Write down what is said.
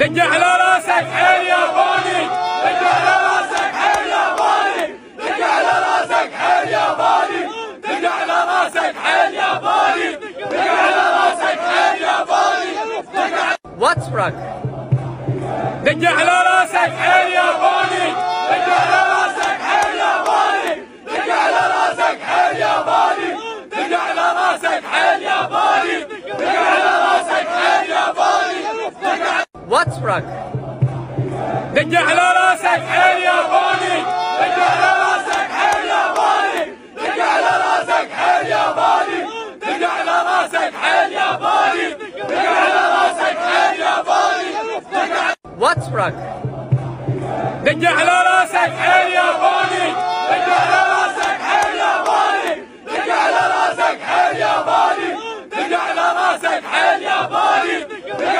دق على راسك حيل ياباني، دق على راسك حيل ياباني، دق على راسك حيل ياباني، دق على راسك حيل ياباني، دق على راسك حيل ياباني. What's wrong? دق على راسك حيل ياباني، دق على راسك حيل ياباني، دق على راسك حيل ياباني، دق على راسك حيل ياباني، دق على راسك حيل ياباني. What's wrong? دق على راسك حيل ياباني، دق على راسك حيل ياباني، دق على راسك حيل ياباني، دق على راسك حيل ياباني، دق على راسك حيل ياباني. What's wrong? دق على راسك حيل ياباني، دق على راسك حيل ياباني، دق على راسك حيل ياباني، دق على راسك حيل ياباني، دق